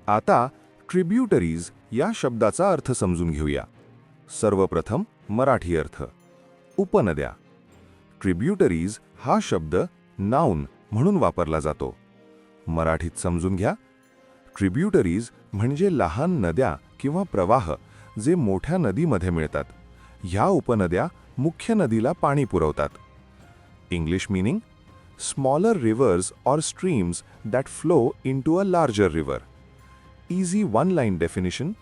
आता ट्रिब्युटरीज या शब्दाचा अर्थ समजून घेऊया. सर्वप्रथम मराठी अर्थ. उपनद्या. ट्रिब्युटरीज हा शब्द नाउन म्हणून वापरला जातो. मराठीत समजून घ्या. ट्रिब्युटरीज म्हणजे लहान नद्या किंवा प्रवाह जे मोठ्या नदीमध्ये मिळतात. ह्या उपनद्या मुख्य नदीला पाणी पुरवतात. English meaning: smaller reverse or streams that flow into a larger river. Easy one line definition: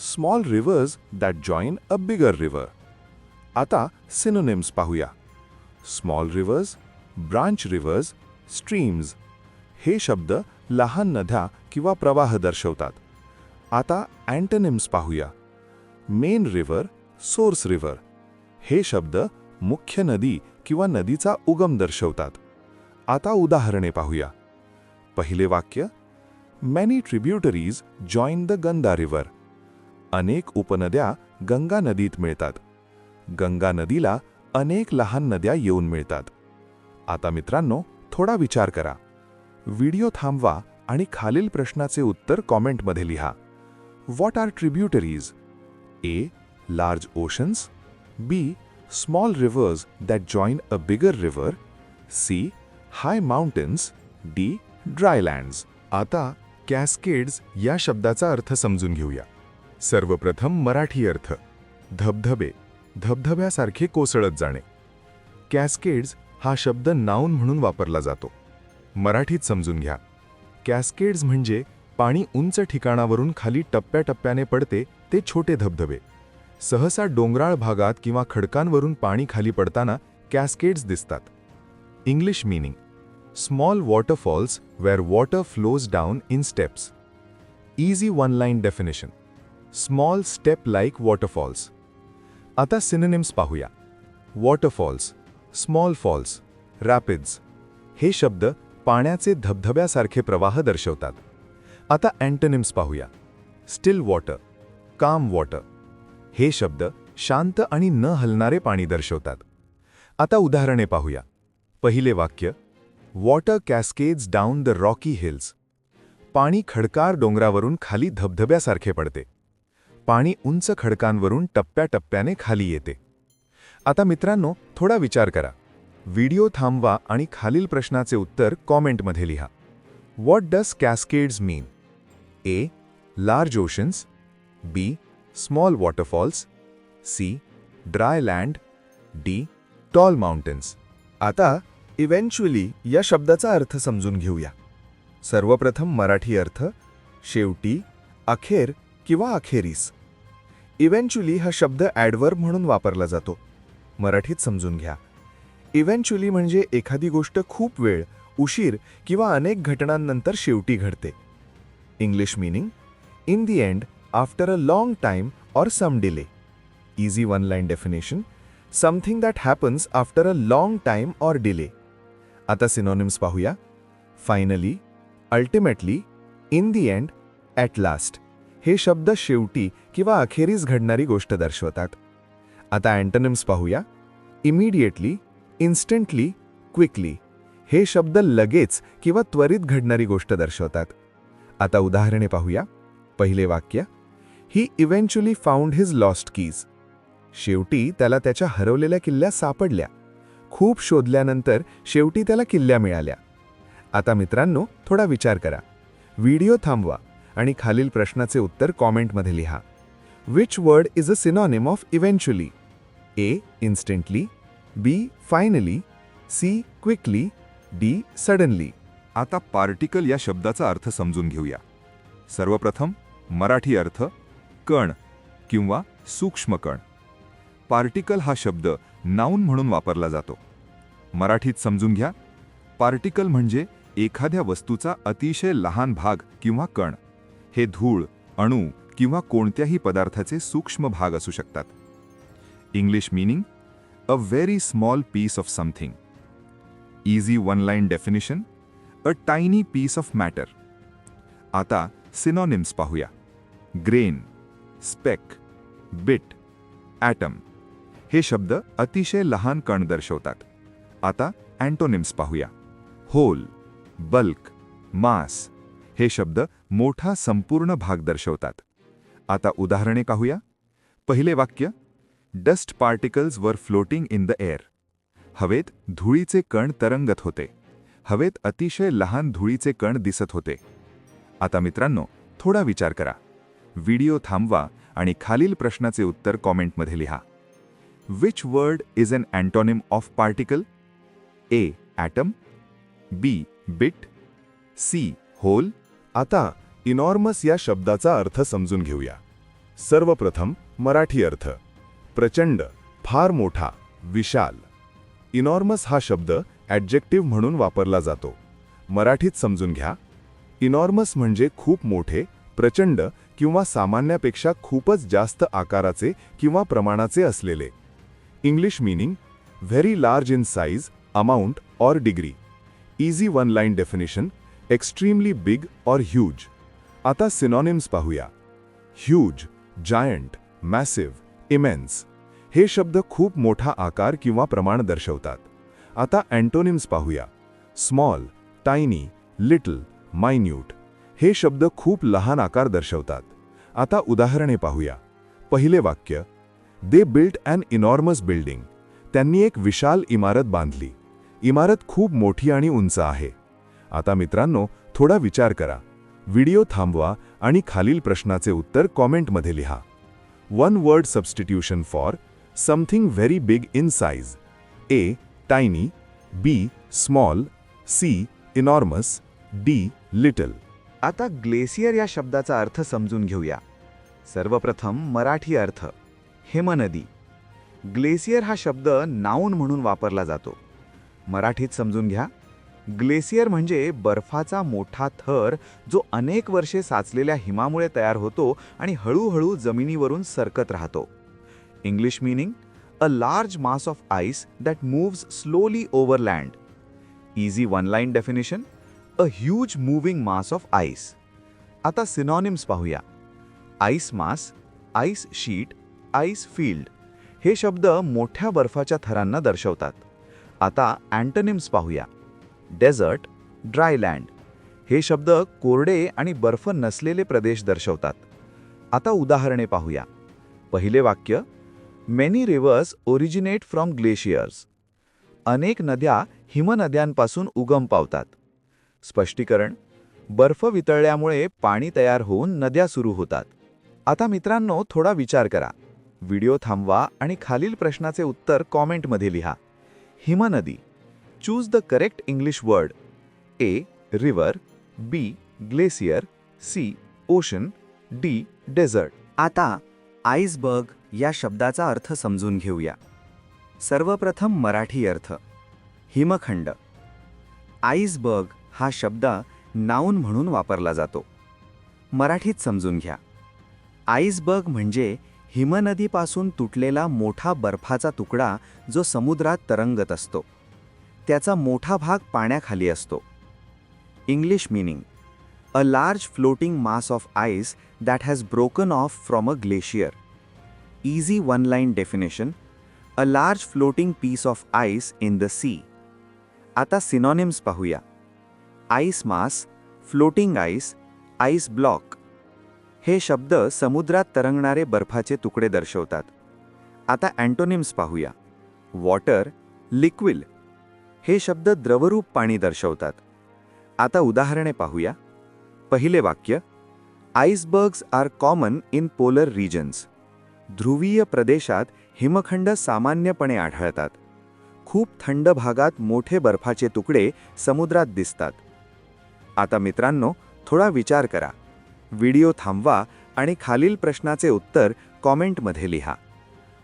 small reverse that join a bigger river. आता सिनोनिम्स पाहूया. Small reverse, branch reverse, streams हे शब्द लहान नद्या किंवा प्रवाह दर्शवतात. आता अँटोनिम्स पाहूया. मेन रिव्हर, सोर्स रिव्हर हे शब्द मुख्य नदी किंवा नदीचा उगम दर्शवतात. आता उदाहरणे पाहूया. पहिले वाक्य: Many tributaries join the Ganga river. अनेक उपनद्या गंगा नदीत मिळतात. गंगा नदीला अनेक लहान नद्या येऊन मिळतात. आता मित्रांनो, थोडा विचार करा. व्हिडिओ थांबवा आणि खालील प्रश्नाचे उत्तर कॉमेंटमध्ये लिहा. What are tributaries? A. Large oceans. B. Small rivers that join a bigger river. C. High mountains. D. Dry lands. आता कॅस्केड्स या शब्दाचा अर्थ समजून घेऊया. सर्वप्रथम मराठी अर्थ. धबधबे, धबधब्यासारखे कोसळत जाणे. कॅस्केड्स हा शब्द नाउन म्हणून वापरला जातो. मराठीत समजून घ्या. कॅस्केड्स म्हणजे पाणी उंच ठिकाणावरून खाली टप्प्याटप्प्याने पडते ते छोटे धबधबे. सहसा डोंगराळ भागात किंवा खडकांवरून पाणी खाली पडताना कॅस्केड्स दिसतात. English meaning: small waterfalls where water flows down in steps. Easy one line definition: small step like waterfalls. आता सिनोनिम्स पाहूया. वॉटरफॉल्स, स्मॉल फॉल्स, रॅपिड्स हे शब्द पाण्याचे धबधब्यासारखे प्रवाह दर्शवतात. आता अँटोनिम्स पाहूया. स्टिल वॉटर, काम वॉटर हे शब्द शांत आणि न हलणारे पाणी दर्शवतात. आता उदाहरणे पाहूया. पहिले वाक्य: water cascades down the rocky hills. पाणी खडकार डोंगरावरून खाली धबधब्यासारखे पडते. पाणी उंच खडकांवरून टप्प्याटप्प्याने खाली येते. आता मित्रांनो, थोडा विचार करा. व्हिडिओ थांबवा आणि खालील प्रश्नाचे उत्तर कॉमेंटमध्ये लिहा. What does cascades mean? A. Large oceans. B. Small waterfalls. C. Dry land. D. Tall mountains. आता इव्हेंच्युअली या शब्दाचा अर्थ समजून घेऊया. सर्वप्रथम मराठी अर्थ. शेवटी, अखेर किंवा अखेरीस. इव्हेंच्युअली हा शब्द ॲडव्हर्ब म्हणून वापरला जातो. मराठीत समजून घ्या. इव्हेंच्युअली म्हणजे एखादी गोष्ट खूप वेळ, उशीर किंवा अनेक घटनांनंतर शेवटी घडते. English meaning: in the end, after a long time or some delay. Easy one-line definition: something that happens after a long time or delay. आता synonyms पाहूया. Finally, ultimately, in the end, at last. हे शब्द शेवटी किंवा अखेरीस घडणारी गोष्ट दर्शवतात. आता antonyms पाहूया. Immediately, instantly, quickly. हे शब्द लगेच किंवा त्वरित घडणारी गोष्ट दर्शवतात. आता उदाहरणे पाहूया. पहिले वाक्य: he eventually found his lost keys. शेवटी त्याला त्याच्या हरवलेल्या किल्ल्या सापडल्या. खूप शोधल्यानंतर शेवटी त्याला किल्ल्या मिळाल्या. आता मित्रांनो, थोडा विचार करा. व्हिडिओ थांबवा आणि खालील प्रश्नाचे उत्तर कॉमेंटमध्ये लिहा. Which word is a synonym of eventually? A. Instantly. B. Finally. C. Quickly. D. Suddenly. आता पार्टिकल या शब्दाचा अर्थ समजून घेऊया. सर्वप्रथम मराठी अर्थ. कण किंवा सूक्ष्म कण. पार्टिकल हा शब्द नाउन म्हणून वापरला जातो. मराठीत समजून घ्या. पार्टिकल म्हणजे एखाद्या वस्तूचा अतिशय लहान भाग किंवा कण. हे धूळ, अणू किंवा कोणत्याही पदार्थाचे सूक्ष्म भाग असू शकतात. English meaning: a very small piece of something. Easy one line definition: a tiny piece of matter. आता सिनॉनिम्स पाहूया. ग्रेन, स्पेक, बिट, ॲटम हे शब्द अतिशय लहान कण दर्शवतात. आता अँटोनिम्स पाहूया. होल, बल्क, मास हे शब्द मोठा संपूर्ण भाग दर्शवतात. आता उदाहरणे पाहूया. पहिले वाक्य, डस्ट पार्टिकल्स वर फ्लोटिंग इन द एअर. हवेत धुळीचे कण तरंगत होते. हवेत अतिशय लहान धुळीचे कण दिसत होते. आता मित्रांनो, थोडा विचार करा. व्हिडिओ थांबवा आणि खालील प्रश्नाचे उत्तर कॉमेंटमध्ये लिहा. Which word is an antonym of particle? A. Atom, B. Bit, C. Whole. आता इनॉर्मस या शब्दाचा अर्थ समजून घेऊया. सर्वप्रथम मराठी अर्थ. प्रचंड, फार मोठा, विशाल. इनॉर्मस हा शब्द ॲडजेक्टिव्ह म्हणून वापरला जातो. मराठीत समजून घ्या. इनॉर्मस म्हणजे खूप मोठे, प्रचंड किंवा सामान्यापेक्षा खूपच जास्त आकाराचे किंवा प्रमाणाचे असलेले. English meaning, very large in size, amount और degree. Easy one line definition, extremely big और ह्यूज. आता सिनॉनिम्स पाहूया. Huge, giant, massive, immense. हे शब्द खूप मोठा आकार किंवा प्रमाण दर्शवतात. आता अँटोनिम्स पाहूया. Small, tiny, little, minute. हे शब्द खूप लहान आकार दर्शवतात. आता उदाहरणे पाहूया. पहिले वाक्य, they built an enormous building. त्यांनी एक विशाल इमारत बांधली. इमारत खूप मोठी आणि उंच आहे. आता मित्रांनो, थोडा विचार करा. व्हिडिओ थांबवा आणि खालील प्रश्नाचे उत्तर कॉमेंटमध्ये लिहा. One word substitution for something very big in size. A. Tiny, B. Small, C. Enormous, D. Little. आता ग्लेसियर या शब्दाचा अर्थ समजून घेऊया. सर्वप्रथम मराठी अर्थ. हिमनदी. ग्लेसियर हा शब्द नाऊन म्हणून वापरला जातो. मराठीत समजून घ्या. ग्लेसियर म्हणजे बर्फाचा मोठा थर जो अनेक वर्षे साचलेल्या हिमामुळे तयार होतो आणि हळूहळू जमिनीवरून सरकत राहतो. English meaning, a large mass of ice that moves slowly over land. Easy one line definition, a huge moving mass of ice. आता सिनॉनिम्स पाहूया. Ice mass, ice sheet, ice field. हे शब्द मोठ्या बर्फाच्या थरांना दर्शवतात. आता अँटोनिम्स पाहूया. Desert, dry land. हे शब्द कोरडे आणि बर्फ नसलेले प्रदेश दर्शवतात. आता उदाहरणे पाहूया. पहिले वाक्य, many reverse originate from glaciers. अनेक नद्या हिमनद्यांपासून उगम पावतात. स्पष्टीकरण, बर्फ वितळल्यामुळे पाणी तयार होऊन नद्या सुरू होतात. आता मित्रांनो, थोडा विचार करा. व्हिडिओ थांबवा आणि खालील प्रश्नाचे उत्तर कॉमेंटमध्ये लिहा. हिमनदी. Choose the correct English word. A. River, B. Glacier, C. Ocean, D. Desert. आता आइसबर्ग या शब्दाचा अर्थ समजून घेऊया. सर्वप्रथम मराठी अर्थ. हिमखंड. आइसबर्ग हा शब्द नाऊन म्हणून वापरला जातो. मराठीत समजून घ्या. आइसबर्ग म्हणजे हिमनदीपासून तुटलेला मोठा बर्फाचा तुकडा जो समुद्रात तरंगत असतो. त्याचा मोठा भाग पाण्याखाली असतो. English meaning, a large floating mass of ice that has broken off from a glacier. Easy one line definition, a large floating piece of ice in the sea. आता सिनॉनिम्स पाहूया. Ice mass, floating ice, ice block. हे शब्द समुद्रात तरंगणारे बर्फाचे तुकडे दर्शवतात. आता antonyms पाहूया. Water, liquid. हे शब्द द्रवरूप पाणी दर्शवतात. आता उदाहरणे पाहूया. पहिले वाक्य, icebergs are common in polar regions. ध्रुवीय प्रदेशात हिमखंड सामान्यपणे आढळतात. खूप थंड भागात मोठे बर्फाचे तुकडे समुद्रात दिसतात. आता मित्रांनो, थोडा विचार करा. व्हिडिओ थांबवा आणि खालील प्रश्नाचे उत्तर कॉमेंटमध्ये लिहा.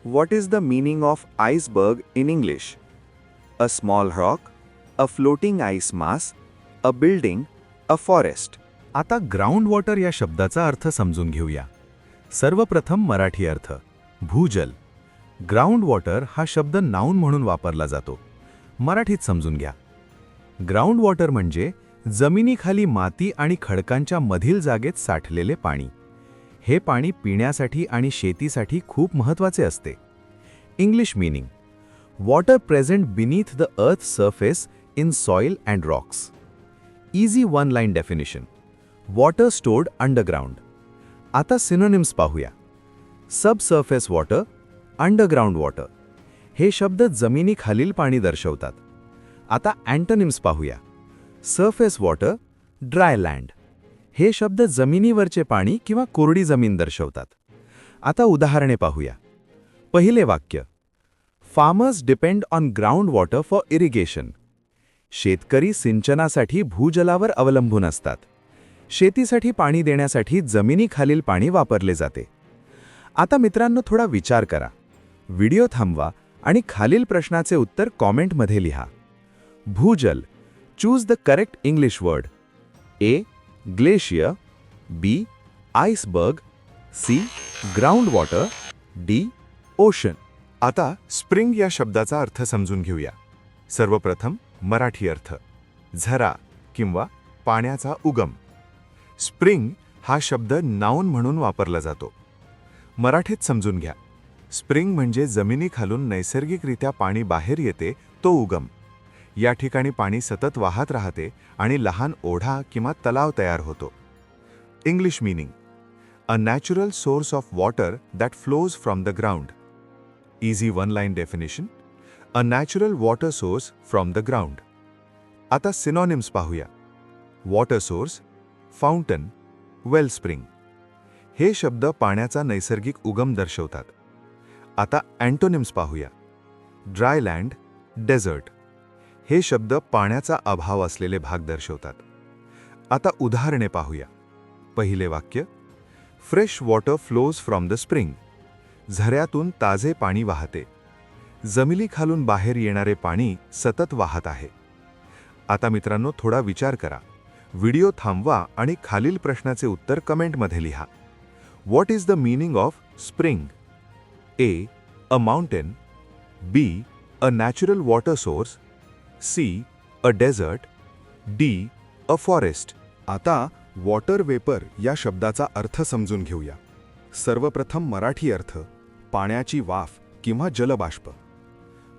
What is the meaning of iceberg in English? A small rock, a floating ice mass, a building, a forest. आता ग्राउंड वॉटर या शब्दाचा अर्थ समजून घेऊया. सर्वप्रथम मराठी अर्थ. भूजल. ग्राउंड वॉटर हा शब्द नाऊन म्हणून वापरला जातो. मराठीत समजून घ्या. ग्राउंड वॉटर म्हणजे जमिनीखाली माती आणि खडकांच्या मधील जागेत साठलेले पाणी. हे पाणी पिण्यासाठी आणि शेतीसाठी खूप महत्त्वाचे असते. English meaning, water present beneath the earth surface in soil and Roxx. Easy one line definition, water stored underground. आता सिनोनिम्स पाहूया. सबसर्फेस वॉटर, अंडरग्राउंड वॉटर हे शब्द जमिनीखालील पाणी दर्शवतात. आता अँटोनिम्स पाहूया. सरफेस वॉटर, ड्राय लँड हे शब्द जमिनीवरचे पाणी किंवा कोरडी जमीन दर्शवतात. आता उदाहरणे पाहूया. पहिले वाक्य, farmers depend on ground water for irrigation. शेतकरी सिंचनासाठी भूजलावर अवलंबून असतात. शेतीसाठी पाणी देण्यासाठी जमिनीखालील पाणी वापरले जाते. आता मित्रांनो थोडा विचार करा. व्हिडिओ थांबवा आणि खालील प्रश्नाचे उत्तर कॉमेंटमध्ये लिहा. भूजल, choose the correct English word. A. Glacier, B. Iceberg, C. Ground water, D. Ocean. आता स्प्रिंग या शब्दाचा अर्थ समजून घेऊया. सर्वप्रथम मराठी अर्थ, झरा किंवा पाण्याचा उगम. स्प्रिंग हा शब्द नाऊन म्हणून वापरला जातो. मराठीत समजून घ्या. स्प्रिंग म्हणजे जमिनीखालून नैसर्गिकरित्या पाणी बाहेर येते तो उगम. या ठिकाणी पाणी सतत वाहत राहते आणि लहान ओढा किंवा तलाव तयार होतो. English meaning, a natural source of water that flows from the ground. Easy one line definition, a natural water source from the ground. आता सिनॉनिम्स पाहूया. वॉटर सोर्स, फाउंटन, वेलस्प्रिंग हे शब्द पाण्याचा नैसर्गिक उगम दर्शवतात. आता अँटोनिम्स पाहूया. ड्राय लँड, डेझर्ट हे शब्द पाण्याचा अभाव असलेले भाग दर्शवतात. आता उदाहरणे पाहूया. पहिले वाक्य, fresh water flows from the spring. झऱ्यातून ताजे पाणी वाहते. जमिनीखालून बाहेर येणारे पाणी सतत वाहत आहे. आता मित्रांनो थोडा विचार करा. व्हिडिओ थांबवा आणि खालील प्रश्नाचे उत्तर कमेंटमध्ये लिहा. What is the meaning of spring? A. A mountain, B. A natural water source, C. A desert, D. A forest. आता वॉटर वेपर या शब्दाचा अर्थ समजून घेऊया. सर्वप्रथम मराठी अर्थ, पाण्याची वाफ किंवा जलबाष्प.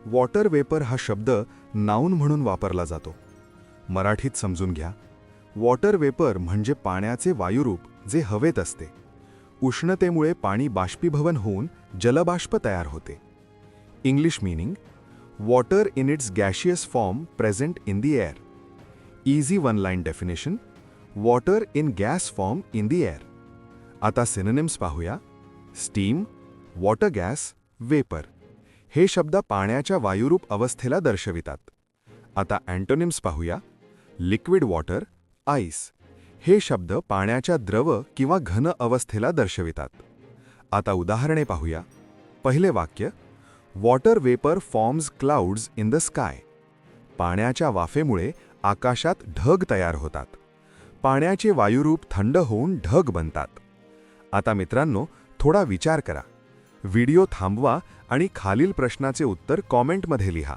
वॉटर वेपर हा शब्द नाऊन म्हणून वापरला जातो. मराठीत समजून घ्या. वॉटर वेपर म्हणजे पाण्याचे वायुरूप जे हवेत असते. उष्णतेमुळे पाणी बाष्पीभवन होऊन जलबाष्प तयार होते. English meaning, water in its gaseous form present in the air. Easy one line definition, water in gas form in the air. आता सिनोनिम्स पाहूया. स्टीम, वॉटर गॅस, वेपर हे शब्द पाण्याच्या वायुरूप अवस्थेला दर्शवितात. आता अँटोनिम्स पाहूया. लिक्विड वॉटर, आईस हे शब्द पाण्याच्या द्रव किंवा घन अवस्थेला दर्शवितात. आता उदाहरणे पाहूया. पहिले वाक्य, water vapour forms clouds in the sky. पाण्याच्या वाफेमुळे आकाशात ढग तयार होतात. पाण्याचे वायुरूप थंड होऊन ढग बनतात. आता मित्रांनो थोडा विचार करा. व्हिडिओ थांबवा आणि खालील प्रश्नाचे उत्तर कॉमेंटमध्ये लिहा.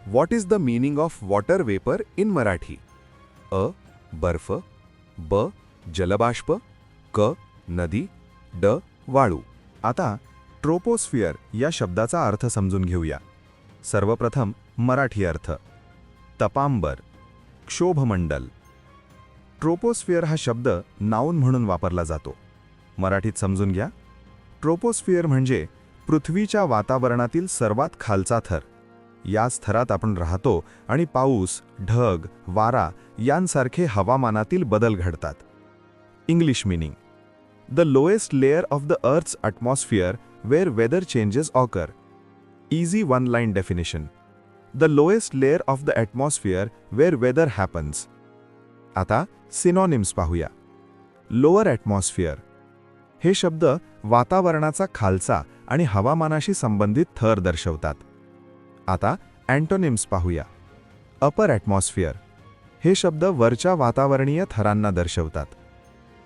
What is the meaning of water vapour in Marathi? अ. बर्फ, ब. जलबाष्प, क. नदी, ड. वाळू. आता ट्रोपोस्फिअर या शब्दाचा अर्थ समजून घेऊया. सर्वप्रथम मराठी अर्थ, तपांबर, क्षोभमंडल. ट्रोपोस्फिअर हा शब्द नाऊन म्हणून वापरला जातो. मराठीत समजून घ्या. ट्रोपोस्फिअर म्हणजे पृथ्वीच्या वातावरणातील सर्वात खालचा थर. याच थरात आपण राहतो आणि पाऊस, ढग, वारा यांसारखे हवामानातील बदल घडतात. English meaning, the lowest layer of the earth's atmosphere where weather changes occur. Easy one line definition, the lowest layer of the atmosphere where weather happens. आता सिनॉनिम्स पाहूया. लोअर ॲटमॉस्फिअर हे शब्द वातावरणाचा खालचा आणि हवामानाशी संबंधित थर दर्शवतात. आता अँटोनिम्स पाहूया. अपर ॲटमॉस्फिअर हे शब्द वरच्या वातावरणीय थरांना दर्शवतात.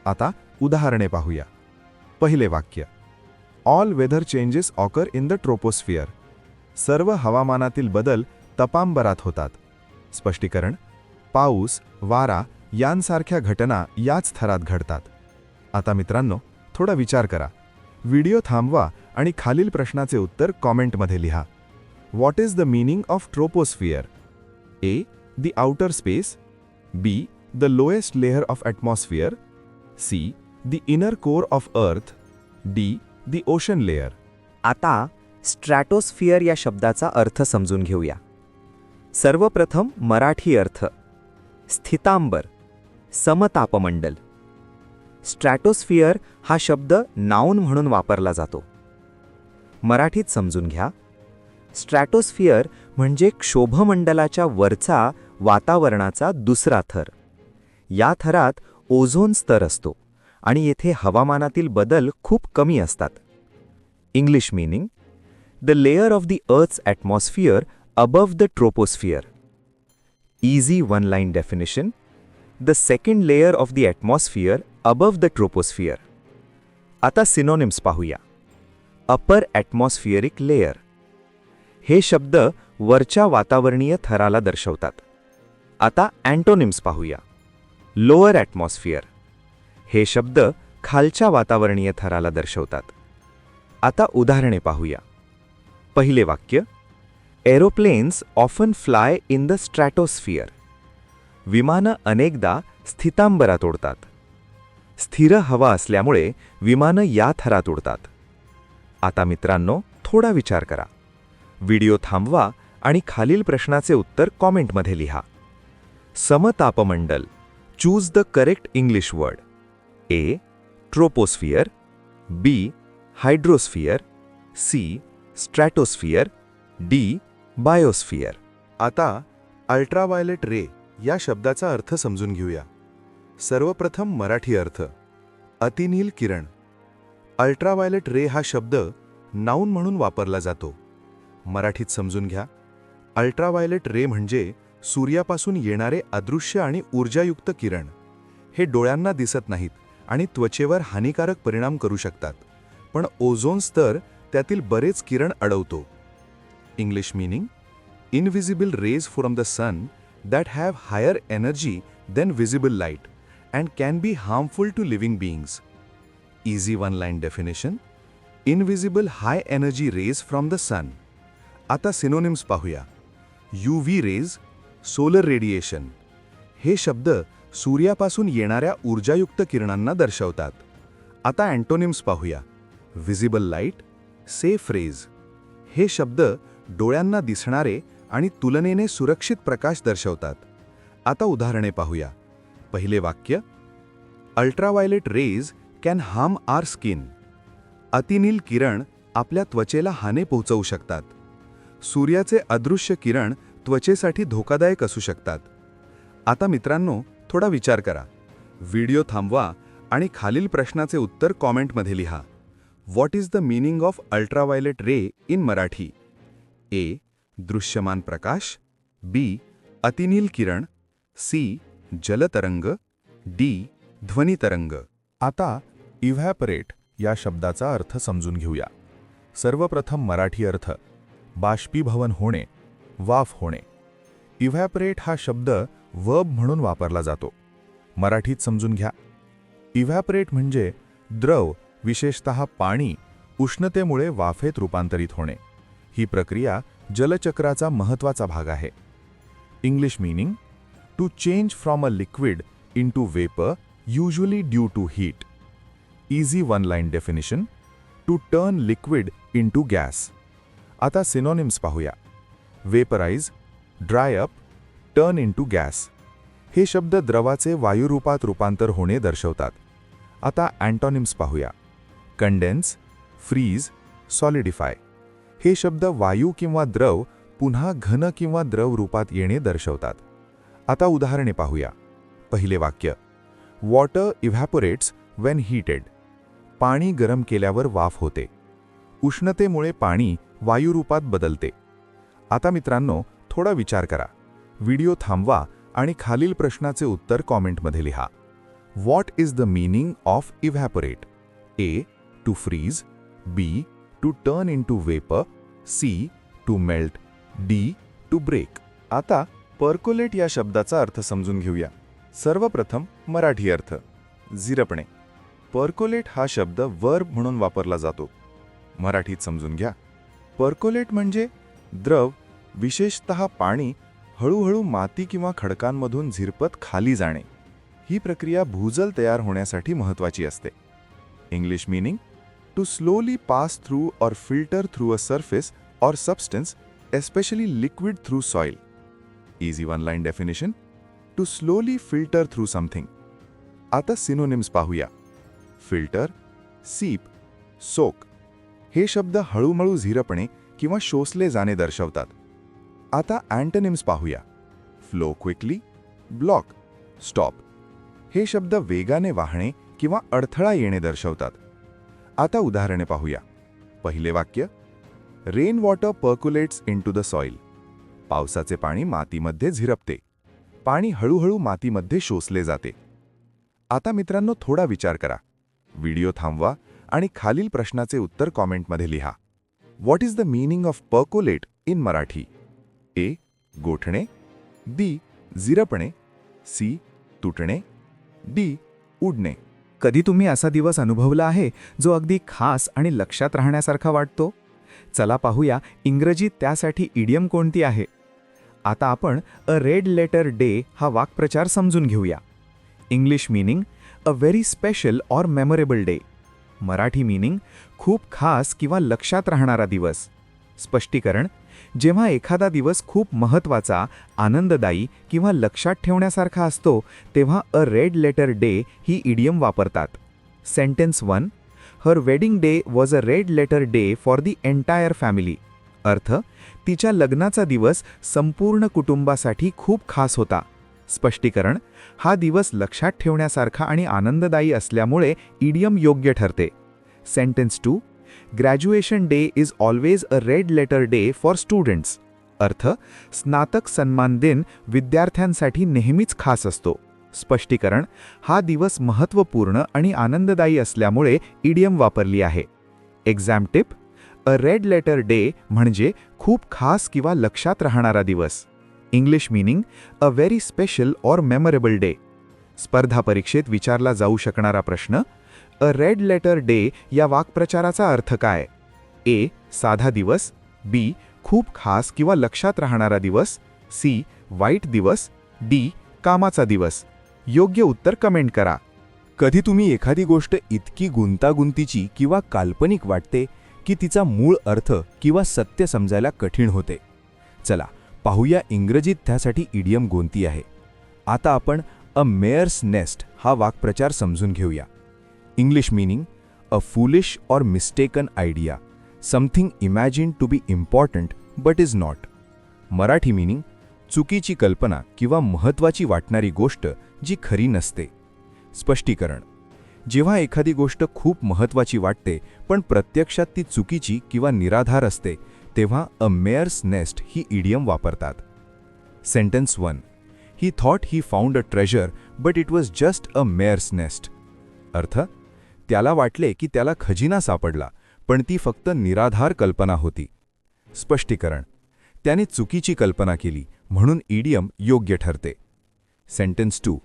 आता उदाहरणे पाहूया. पहिले वाक्य, all weather changes occur in the troposphere. सर्व हवामानातील बदल तपांबरात होतात. स्पष्टीकरण, पाऊस, वारा यांसारख्या घटना याच थरात घडतात. आता मित्रांनो थोडा विचार करा. व्हिडिओ थांबवा आणि खालील प्रश्नाचे उत्तर कॉमेंटमध्ये लिहा. What is the meaning of troposphere? A. The outer space, B. The lowest layer of atmosphere, C the inner core of earth, D the ocean layer. आता स्ट्रॅटोस्फिअर या शब्दाचा अर्थ समजून घेऊया. सर्वप्रथम मराठी अर्थ. स्थितांबर, समतापमंडल. स्ट्रॅटोस्फिअर हा शब्द नाऊन म्हणून वापरला जातो. मराठीत समजून घ्या. स्ट्रॅटोस्फिअर म्हणजे क्षोभमंडलाच्या वरचा वातावरणाचा दुसरा थर. या थरात ओझोन स्तर असतो आणि येथे हवामानातील बदल खूप कमी असतात. English meaning: the layer of the earth's atmosphere above the troposphere. Easy one-line definition: the second layer of the atmosphere above the troposphere. आता सिनोनिम्स पाहूया. अपर ॲटमॉस्फिअरिक लेयर. हे शब्द वरच्या वातावरणीय थराला दर्शवतात. आता अँटोनिम्स पाहूया. Lower atmosphere. हे शब्द खालच्या वातावरणीय थराला दर्शवतात. आता उदाहरणे पाहूया. पहिले वाक्य: aeroplanes often fly in the stratosphere. विमानं अनेकदा स्थितांबरात उडतात. स्थिर हवा असल्यामुळे विमानं या थरात उडतात. आता मित्रांनो, थोडा विचार करा. व्हिडिओ थांबवा आणि खालील प्रश्नाचे उत्तर कॉमेंटमध्ये लिहा. समतापमंडल. Choose the correct English word. A. Troposphere. B. Hydrosphere. C. Stratosphere. D. Biosphere. आता अल्ट्राव्हायोलेट रे या शब्दाचा अर्थ समजून घेऊया. सर्वप्रथम मराठी अर्थ. अतिनील किरण. अल्ट्राव्हायोलेट रे हा शब्द नाऊन म्हणून वापरला जातो. मराठीत समजून घ्या. अल्ट्राव्हायोलेट रे म्हणजे सूर्यापासून येणारे अदृश्य आणि ऊर्जायुक्त किरण. हे डोळ्यांना दिसत नाहीत आणि त्वचेवर हानिकारक परिणाम करू शकतात, पण ओझोन स्तर त्यातील बरेच किरण अडवतो. English meaning: invisible rays from the sun that have higher energy than visible light and can be harmful to living beings. Easy one-line definition: invisible high energy rays from the sun. आता synonyms पाहूया. UV rays, solar radiation. हे शब्द सूर्यापासून येणाऱ्या ऊर्जायुक्त किरणांना दर्शवतात. आता antonyms पाहूया. Visible light, safe rays. हे शब्द डोळ्यांना दिसणारे आणि तुलनेने सुरक्षित प्रकाश दर्शवतात. आता उदाहरणे पाहूया. पहिले वाक्य: ultraviolet rays can harm our skin. अतिनील किरण आपल्या त्वचेला हानी पोहोचवू शकतात. सूर्याचे अदृश्य किरण त्वचेसाठी धोकादायक असू शकतात. आता मित्रांनो, थोडा विचार करा. व्हिडिओ थांबवा आणि खालील प्रश्नाचे उत्तर कॉमेंटमध्ये लिहा. What is the meaning of ultraviolet ray in Marathi? A. दृश्यमान प्रकाश. बी. अतिनील किरण. सी. जलतरंग. डी. ध्वनितरंग. आता इव्हॅपरेट या शब्दाचा अर्थ समजून घेऊया. सर्वप्रथम मराठी अर्थ. बाष्पीभवन होणे, वाफ होणे. इव्हॅपरेट हा शब्द वर्ब म्हणून वापरला जातो. मराठीत समजून घ्या. इव्हॅपरेट म्हणजे द्रव, विशेषतः पाणी, उष्णतेमुळे वाफेत रूपांतरित होणे. ही प्रक्रिया जलचक्राचा महत्त्वाचा भाग आहे. English meaning: to change from a liquid into vapour, usually due to heat. Easy one line definition: to turn liquid into gas. आता सिनोनिम्स पाहूया. Vaporise, dry up, turn into gas. हे शब्द द्रवाचे वायुरूपात रूपांतर होणे दर्शवतात. आता अँटोनिम्स पाहूया. Condense, freeze, solidify. हे शब्द वायू किंवा द्रव पुन्हा घन किंवा द्रव रूपात येणे दर्शवतात. आता उदाहरणे पाहूया. पहिले वाक्य: वॉटर इव्हॅपोरेट्स व्हेन हीटेड. पाणी गरम केल्यावर वाफ होते. उष्णतेमुळे पाणी वायुरूपात बदलते. आता मित्रांनो, थोडा विचार करा. व्हिडिओ थांबवा आणि खालील प्रश्नाचे उत्तर कॉमेंटमध्ये लिहा. What is the meaning of evaporate? A. To freeze. B. To turn into vapour. C. To melt. D. To break. आता पर्कोलेट या शब्दाचा अर्थ समजून घेऊया. सर्वप्रथम मराठी अर्थ. जिरपणे. पर्कोलेट हा शब्द वर्ब म्हणून वापरला जातो. मराठीत समजून घ्या. पर्कोलेट म्हणजे द्रव, विशेषतः पाणी, हळूहळू माती किंवा खडकांमधून झिरपत खाली जाणे. ही प्रक्रिया भूजल तयार होण्यासाठी महत्त्वाची असते. English meaning to slowly pass through or filter through a surface or substance especially liquid through soil. Easy one line definition to slowly filter through something. आता सिनोनिम्स पाहूया. फिल्टर, सीप, सोक हे शब्द हळूहळू झिरपणे किंवा शोषले जाणे दर्शवतात. आता अँटोनिम्स पाहूया. फ्लो क्विकली, ब्लॉक, स्टॉप हे शब्द वेगाने वाहणे किंवा अडथळा येणे दर्शवतात. आता उदाहरणे पाहूया. पहिले वाक्य rain water percolates into the soil. पावसाचे पाणी मातीमध्ये झिरपते. पाणी हळूहळू मातीमध्ये शोषले जाते. आता मित्रांनो थोडा विचार करा. व्हिडिओ थांबवा आणि खालील प्रश्नाचे उत्तर कॉमेंटमध्ये लिहा. What is the meaning of percolate in Marathi? A. गोठणे, बी. झिरपणे, सी. तुटणे, डी. उडणे. कधी तुम्ही असा दिवस अनुभवला आहे जो अगदी खास आणि लक्षात राहण्यासारखा वाटतो? चला पाहूया इंग्रजीत त्यासाठी इडियम कोणती आहे. आता आपण अ रेड लेटर डे हा वाक्प्रचार समजून घेऊया. English meaning a very special or memorable day. Marathi meaning खूप खास किंवा लक्षात राहणारा दिवस. स्पष्टीकरण जेव्हा एखादा दिवस खूप महत्त्वाचा, आनंददायी किंवा लक्षात ठेवण्यासारखा असतो तेव्हा अ रेड लेटर डे ही इडियम वापरतात. Sentence 1 her wedding day was a red letter day for the entire family. अर्थ तिच्या लग्नाचा दिवस संपूर्ण कुटुंबासाठी खूप खास होता. स्पष्टीकरण हा दिवस लक्षात ठेवण्यासारखा आणि आनंददायी असल्यामुळे इडियम योग्य ठरते. Sentence 2 graduation day is always a red letter day for students. अर्थ स्नातक सन्मान दिन विद्यार्थ्यांसाठी नेहमीच खास असतो. स्पष्टीकरण हा दिवस महत्त्वपूर्ण आणि आनंददायी असल्यामुळे इडियम वापरली आहे. एक्झाम टिप अ रेड लेटर डे म्हणजे खूप खास किंवा लक्षात राहणारा दिवस. English meaning a very special or memorable day. स्पर्धा परीक्षेत विचारला जाऊ शकणारा प्रश्न अ रेड लेटर डे या वाक्प्रचाराचा अर्थ काय? ए. साधा दिवस, बी. खूप खास किंवा लक्षात राहणारा दिवस, सी. वाईट दिवस, डी. कामाचा दिवस. योग्य उत्तर कमेंट करा. कधी तुम्ही एखादी गोष्ट इतकी गुंतागुंतीची किंवा काल्पनिक वाटते की तिचा मूळ अर्थ किंवा सत्य समजायला कठीण होते. चला पाहूया इंग्रजीत त्यासाठी इडियम कोणती आहे. आता आपण अ मेयर्स नेस्ट हा वाक्प्रचार समजून घेऊया. English meaning a foolish or mistaken idea, something imagine to be important but is not. Marathi meaning चुकीची कल्पना किंवा महत्त्वाची वाटणारी गोष्ट जी खरी नसते. स्पष्टीकरण जेव्हा एखादी गोष्ट खूप महत्त्वाची वाटते पण प्रत्यक्षात ती चुकीची किंवा निराधार असते तेव्हा अ मेयर्स नेस्ट ही इडियम वापरतात. Sentence 1 he thought he found a treasure but it was just a mare's nest. अर्थ त्याला वाटले की त्याला खजिना सापडला पण ती फक्त निराधार कल्पना होती. स्पष्टीकरण त्याने चुकीची कल्पना केली म्हणून इडियम योग्य ठरते. Sentence 2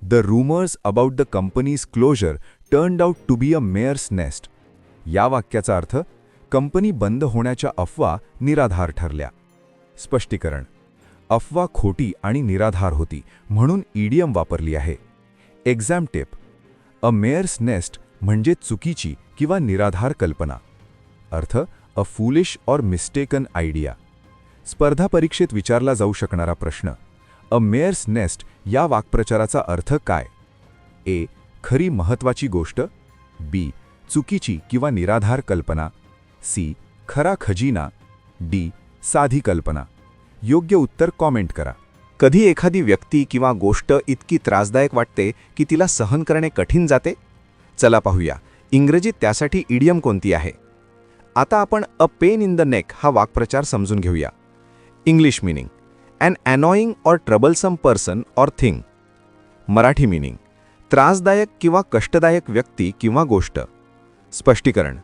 the rumours about the company's closure turned out to be a mare's nest. या वाक्याचा अर्थ कंपनी बंद होण्याच्या अफवा निराधार ठरल्या. स्पष्टीकरण अफवा खोटी आणि निराधार होती म्हणून इडियम वापरली आहे. एक्झाम टिप अ मेयर्स नेस्ट म्हणजे चुकीची किंवा निराधार कल्पना. अर्थ अ फूलिश और मिस्टेकन आयडिया. स्पर्धा परीक्षेत विचारला जाऊ शकणारा प्रश्न अ मेयर्स नेस्ट या वाक्प्रचाराचा अर्थ काय? ए. खरी महत्त्वाची गोष्ट, बी. चुकीची किंवा निराधार कल्पना, सी. खरा खजिना, डी. साधी कल्पना. योग्य उत्तर कॉमेंट करा. कधी एखादी व्यक्ती किंवा गोष्ट इतकी त्रासदायक वाटते की तिला सहन करणे कठीण जाते? चला पाहूया इंग्रजीत त्यासाठी इडियम कोणती आहे. आता आपण a pain in the neck हा वाक्प्रचार समजून घेऊया. English meaning an annoying or troublesome person or thing. Marathi meaning त्रासदायक किंवा कष्टदायक व्यक्ती किंवा गोष्ट. स्पष्टीकरण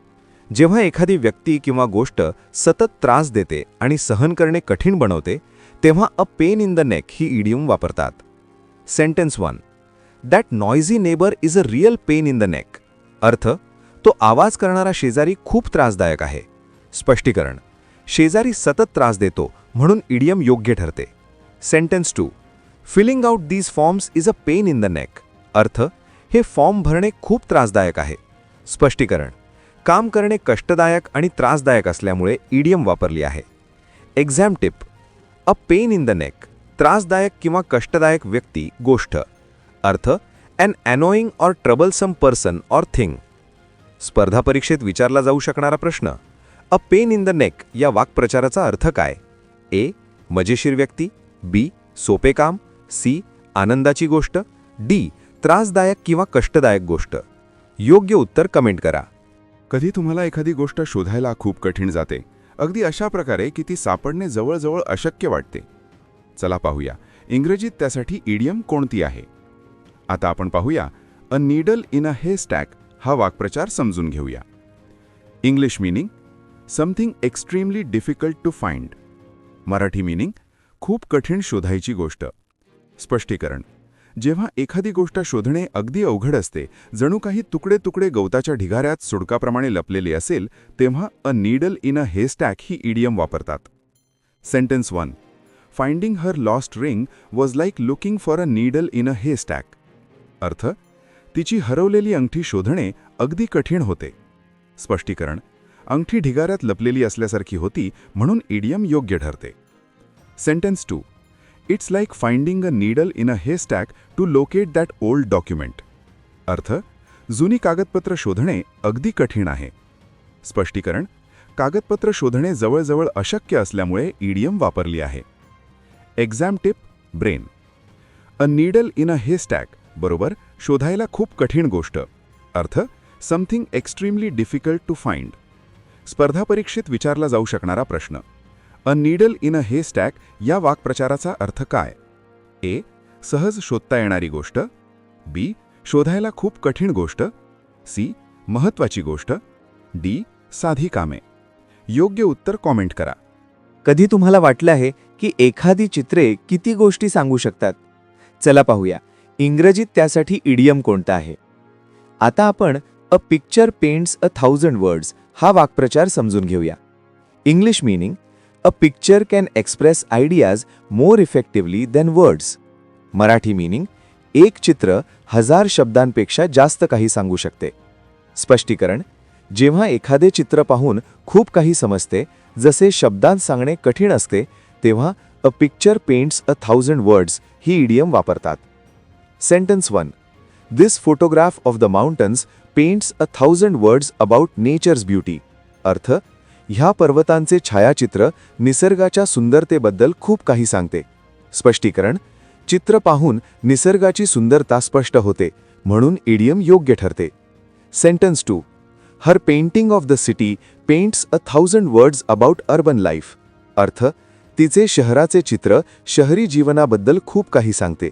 जेव्हा एखादी व्यक्ती किंवा गोष्ट सतत त्रास देते आणि सहन करणे कठीण बनवते तेव्हा a pain in the neck ही इडियम वापरतात. Sentence 1 that noisy neighbour is a real pain in the neck. अर्थ तो आवाज करणारा शेजारी खूप त्रासदायक आहे. स्पष्टीकरण शेजारी सतत त्रास देतो म्हणून इडियम योग्य ठरते. Sentence 2 filling out these forms is a pain in the neck. अर्थ, हे फॉर्म भरणे खूप त्रासदायक आहे. स्पष्टीकरण, काम करणे कष्टदायक आणि त्रासदायक असल्यामुळे इडियम वापरली आहे. Exam tip, a pain in the neck, त्रासदायक किंवा कष्टदायक व्यक्ती, गोष्ट. अर्थ, an annoying or troublesome person or thing. स्पर्धा परीक्षेत विचारला जाऊ शकणारा प्रश्न, a pain in the neck या वाक्प्रचाराचा अर्थ काय? ए. मजेशीर व्यक्ती, बी. सोपे काम, सी. आनंदाची गोष्ट, डी. त्रासदायक किंवा कष्टदायक गोष्ट. योग्य उत्तर कमेंट करा. कधी तुम्हाला एखादी गोष्ट शोधायला खूप कठीण जाते, अगदी अशा प्रकारे की ती सापडणे जवळजवळ अशक्य वाटते. चला पाहूया इंग्रजीत त्यासाठी इडियम कोणती आहे. आता आपण पाहूया अ नीडल इन अ हेस्टॅक हा वाक्प्रचार समजून घेऊया. English meaning, something extremely difficult to find. Marathi meaning, खूप कठीण शोधायची गोष्ट. स्पष्टीकरण, जेव्हा एखादी गोष्ट शोधणे अगदी अवघड असते, जणू काही तुकडे तुकडे गवताच्या ढिगाऱ्यात सुडकाप्रमाणे लपलेले असेल, तेव्हा a needle in a haystack ही इडियम वापरतात. Sentence 1. Finding her lost ring was like looking for a needle in a haystack. अर्थ, तिची हरवलेली अंगठी शोधणे अगदी कठीण होते. स्पष्टीकरण, अंगठी ढिगाऱ्यात लपलेली असल्यासारखी होती, म्हणून इडियम योग्य ठरते. Sentence 2. It's like finding a needle in a haystack to locate that old document. अर्थ, जुनी कागदपत्र शोधणे अगदी कठीण आहे. स्पष्टीकरण, कागदपत्र शोधणे जवळजवळ अशक्य असल्यामुळे इडियम वापरली आहे. Exam tip, brain. A needle in a haystack बरोबर शोधायला खूप कठीण गोष्ट. अर्थ, something extremely difficult to find. स्पर्धा परीक्षेत विचारला जाऊ शकणारा प्रश्न, अ नीडल इन अ हेस्टॅक या वाक्प्रचाराचा अर्थ काय? ए. सहज शोधता येणारी गोष्ट, बी. शोधायला खूप कठीण गोष्ट, सी. महत्त्वाची गोष्ट, डी. साधी कामे. योग्य उत्तर कॉमेंट करा. कधी तुम्हाला वाटलं आहे की एखादी चित्रे किती गोष्टी सांगू शकतात? चला पाहूया इंग्रजीत त्यासाठी इडियम कोणता आहे. आता आपण अ पिक्चर पेंट्स 1,000 वर्ड्स हा वाक्प्रचार समजून घेऊया. English meaning, a picture can express ideas more effectively than words. Marathi meaning, एक चित्र 1000 शब्दांपेक्षा जास्त काही सांगू शकते. स्पष्टीकरण, जेव्हा एखादे चित्र पाहून खूप काही समजते, जसे शब्दांत सांगणे कठीण असते, तेव्हा अ पिक्चर पेंट्स 1,000 वर्ड्स ही इडियम वापरतात. Sentence 1. This photograph of the mountains paints 1,000 words about nature's beauty. अर्थ, ह्या पर्वतांचे छायाचित्र निसर्गाच्या सुंदरतेबद्दल खूप काही सांगते. स्पष्टीकरण, चित्र पाहून निसर्गाची सुंदरता स्पष्ट होते, म्हणून इडियम योग्य ठरते. Sentence 2. Her painting of the city paints 1,000 words about urban life. अर्थ, तिचे शहराचे चित्र शहरी जीवनाबद्दल खूप काही सांगते.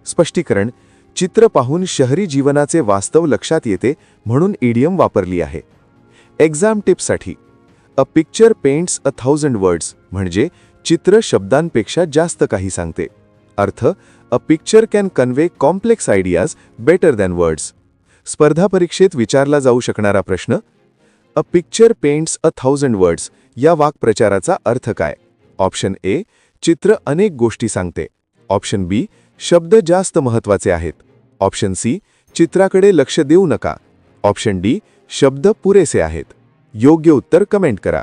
स्पष्टीकरण, चित्र पाहून शहरी जीवनाचे वास्तव लक्षात येते, म्हणून इडियम वापरली आहे. एक्झाम टिप्ससाठी, अ पिक्चर पेंट्स 1,000 वर्ड्स म्हणजे चित्र शब्दांपेक्षा जास्त काही सांगते. अर्थ, a picture can convey complex ideas better than words. स्पर्धा परीक्षेत विचारला जाऊ शकणारा प्रश्न, अ पिक्चर पेंट्स 1,000 वर्ड्स या वाक्प्रचाराचा अर्थ काय? Option A. चित्र अनेक गोष्टी सांगते. Option B. शब्द जास्त महत्त्वाचे आहेत. Option C. चित्राकडे लक्ष देऊ नका. Option D. शब्द पुरेसे आहेत. योग्य उत्तर कमेंट करा.